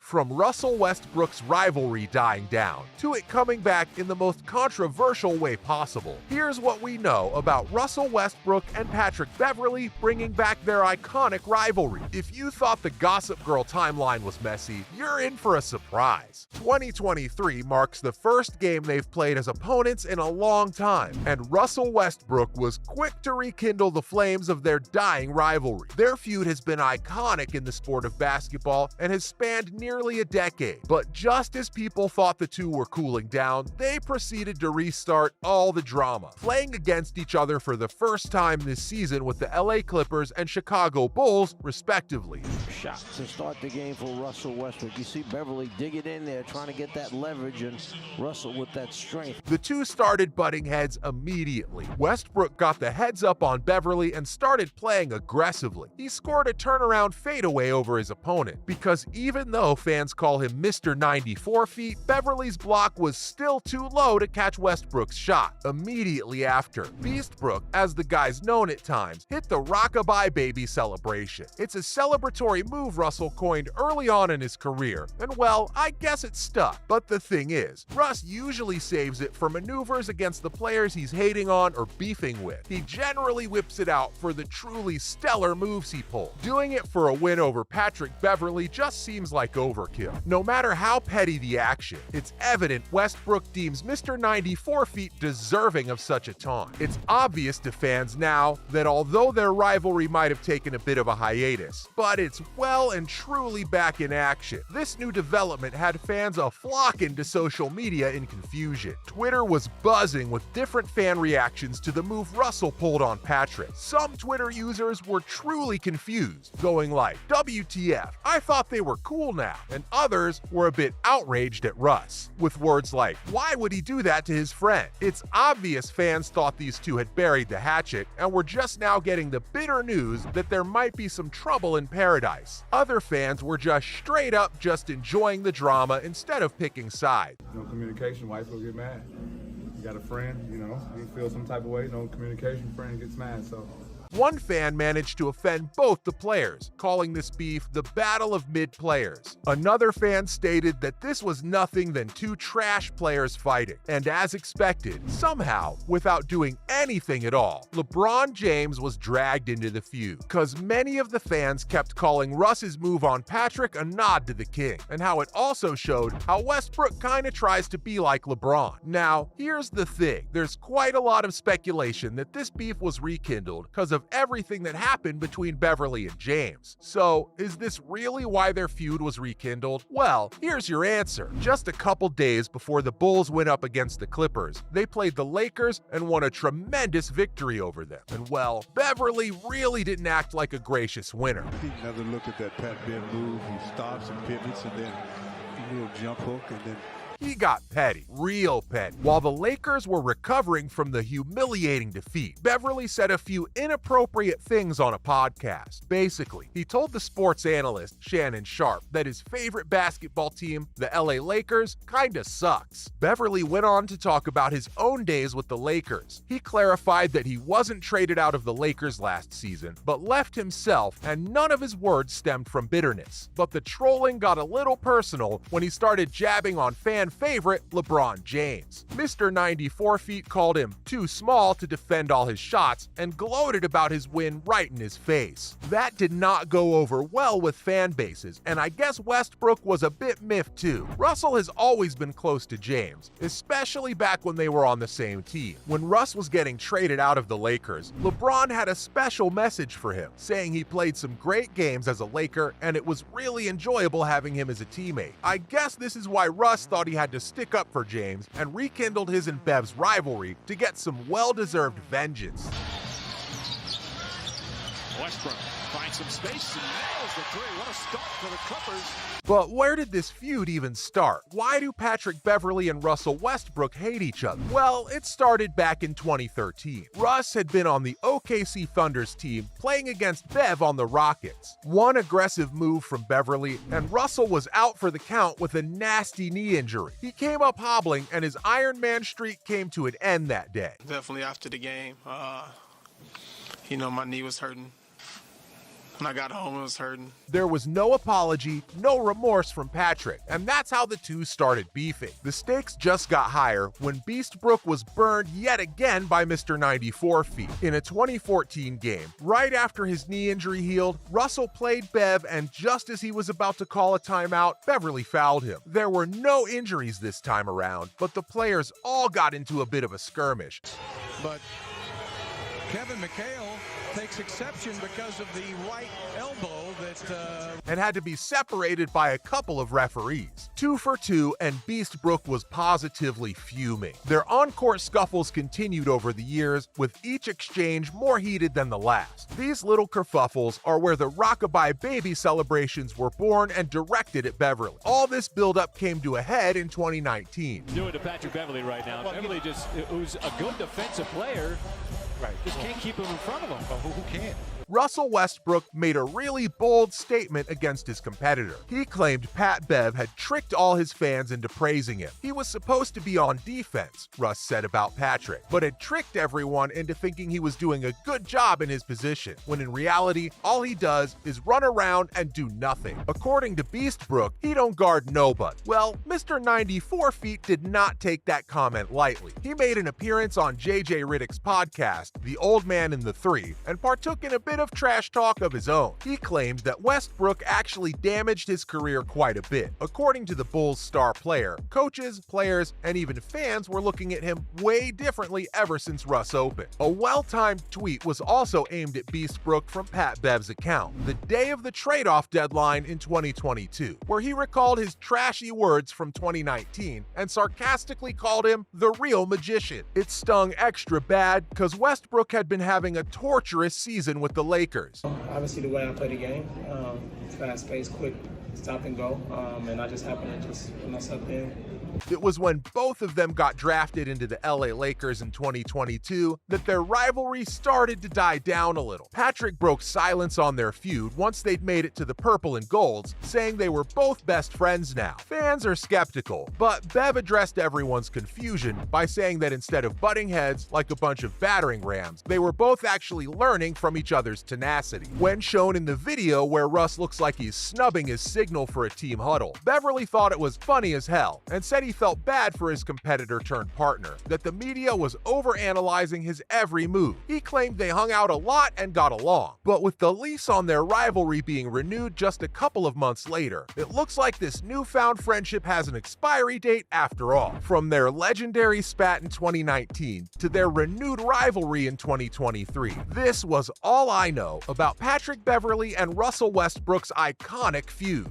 From Russell Westbrook's rivalry dying down to it coming back in the most controversial way possible, here's what we know about Russell Westbrook and Patrick Beverley bringing back their iconic rivalry. If you thought the Gossip Girl timeline was messy, you're in for a surprise. 2023 marks the first game they've played as opponents in a long time, and Russell Westbrook was quick to rekindle the flames of their dying rivalry. Their feud has been iconic in the sport of basketball and has spanned nearly a decade. But just as people thought the two were cooling down, they proceeded to restart all the drama, playing against each other for the first time this season with the LA Clippers and Chicago Bulls, respectively. Shot to start the game for Russell Westbrook. You see Beverley digging in there, trying to get that leverage, and Russell with that strength. The two started butting heads immediately. Westbrook got the heads up on Beverley and started playing aggressively. He scored a turnaround fadeaway over his opponent, because even though fans call him Mr. 94 feet, Beverley's block was still too low to catch Westbrook's shot. Immediately after, Beastbrook, as the guy's known at times, hit the Rockabye Baby celebration. It's a celebratory move Russell coined early on in his career, and well, I guess it stuck. But the thing is, Russ usually saves it for maneuvers against the players he's hating on or beefing with. He generally whips it out for the truly stellar moves he pulled. Doing it for a win over Patrick Beverley just seems like overkill. No matter how petty the action, it's evident Westbrook deems Mr. 94 feet deserving of such a taunt. It's obvious to fans now that although their rivalry might have taken a bit of a hiatus, but it's well and truly back in action. This new development had fans a-flocking to social media in confusion. Twitter was buzzing with different fan reactions to the move Russell pulled on Patrick. Some Twitter users were truly confused, going like, WTF, I thought they were cool now, and others were a bit outraged at Russ, with words like, why would he do that to his friend? It's obvious fans thought these two had buried the hatchet and were just now getting the bitter news that there might be some trouble in paradise. Other fans were just straight up just enjoying the drama instead of picking sides. No communication, wife will get mad. You got a friend, you feel some type of way, no communication, friend gets mad, so. One fan managed to offend both the players, calling this beef the Battle of Mid-Players. Another fan stated that this was nothing than two trash players fighting. And as expected, somehow, without doing anything at all, LeBron James was dragged into the feud, because many of the fans kept calling Russ's move on Patrick a nod to the king, and how it also showed how Westbrook kinda tries to be like LeBron. Now, here's the thing. There's quite a lot of speculation that this beef was rekindled because of everything that happened between Beverley and James. So, is this really why their feud was rekindled? Well, here's your answer. Just a couple days before the Bulls went up against the Clippers, they played the Lakers and won a tremendous victory over them. And well, Beverley really didn't act like a gracious winner. Another look at that Pat Bev move. He stops and pivots and then a little jump hook and then he got petty, real petty. While the Lakers were recovering from the humiliating defeat, Beverley said a few inappropriate things on a podcast. Basically, he told the sports analyst, Shannon Sharpe, that his favorite basketball team, the LA Lakers, kinda sucks. Beverley went on to talk about his own days with the Lakers. He clarified that he wasn't traded out of the Lakers last season, but left himself, and none of his words stemmed from bitterness. But the trolling got a little personal when he started jabbing on fan favorite LeBron James. Mr. 94 feet called him too small to defend all his shots and gloated about his win right in his face. That did not go over well with fan bases, and I guess Westbrook was a bit miffed too. Russell has always been close to James, especially back when they were on the same team. When Russ was getting traded out of the Lakers, LeBron had a special message for him, saying he played some great games as a Laker and it was really enjoyable having him as a teammate. I guess this is why Russ thought he had to stick up for James and rekindled his and Bev's rivalry to get some well-deserved vengeance. Westbrook finds some space and nails the three. What a start for the Clippers. But where did this feud even start? Why do Patrick Beverley and Russell Westbrook hate each other? Well, it started back in 2013. Russ had been on the OKC Thunder's team playing against Bev on the Rockets. One aggressive move from Beverley, and Russell was out for the count with a nasty knee injury. He came up hobbling, and his Iron Man streak came to an end that day. Definitely after the game, my knee was hurting. When I got home, I was hurting. There was no apology, no remorse from Patrick, and that's how the two started beefing. The stakes just got higher when Westbrook was burned yet again by Mr. 94 feet. In a 2014 game, right after his knee injury healed, Russell played Bev, and just as he was about to call a timeout, Beverley fouled him. There were no injuries this time around, but the players all got into a bit of a skirmish. But Kevin McHale takes exception because of the right elbow that and had to be separated by a couple of referees. 2 for 2, and Westbrook was positively fuming. Their on-court scuffles continued over the years, with each exchange more heated than the last. These little kerfuffles are where the Rockabye Baby celebrations were born and directed at Beverley. All this buildup came to a head in 2019. Doing to Patrick Beverley right now. Beverley who's a good defensive player, just can't keep him in front of him. who can't? Russell Westbrook made a really bold statement against his competitor. He claimed Pat Bev had tricked all his fans into praising him. He was supposed to be on defense, Russ said about Patrick, but had tricked everyone into thinking he was doing a good job in his position, when in reality, all he does is run around and do nothing. According to Westbrook, he don't guard nobody. Well, Mr. 94 feet did not take that comment lightly. He made an appearance on JJ Riddick's podcast, The Old Man in the Three, and partook in a bit of trash talk of his own. He claimed that Westbrook actually damaged his career quite a bit. According to the Bulls' star player, coaches, players, and even fans were looking at him way differently ever since Russ opened. A well-timed tweet was also aimed at Westbrook from Pat Bev's account, the day of the trade-off deadline in 2022, where he recalled his trashy words from 2019 and sarcastically called him the real magician. It stung extra bad because Westbrook had been having a torturous season with the Lakers. Obviously, the way I play the game, fast-paced, quick, stop and go, and I just happened to just put myself in. It was when both of them got drafted into the LA Lakers in 2022 that their rivalry started to die down a little. Patrick broke silence on their feud once they'd made it to the purple and golds, saying they were both best friends now. Fans are skeptical, but Bev addressed everyone's confusion by saying that instead of butting heads like a bunch of battering rams, they were both actually learning from each other's tenacity. When shown in the video where Russ looks like he's snubbing his signal for a team huddle, Beverley thought it was funny as hell and said he felt bad for his competitor turned partner, that the media was overanalyzing his every move. He claimed they hung out a lot and got along, but with the lease on their rivalry being renewed just a couple of months later, it looks like this newfound friendship has an expiry date after all. From their legendary spat in 2019 to their renewed rivalry in 2023, this was all I know about Patrick Beverley and Russell Westbrook's iconic feud.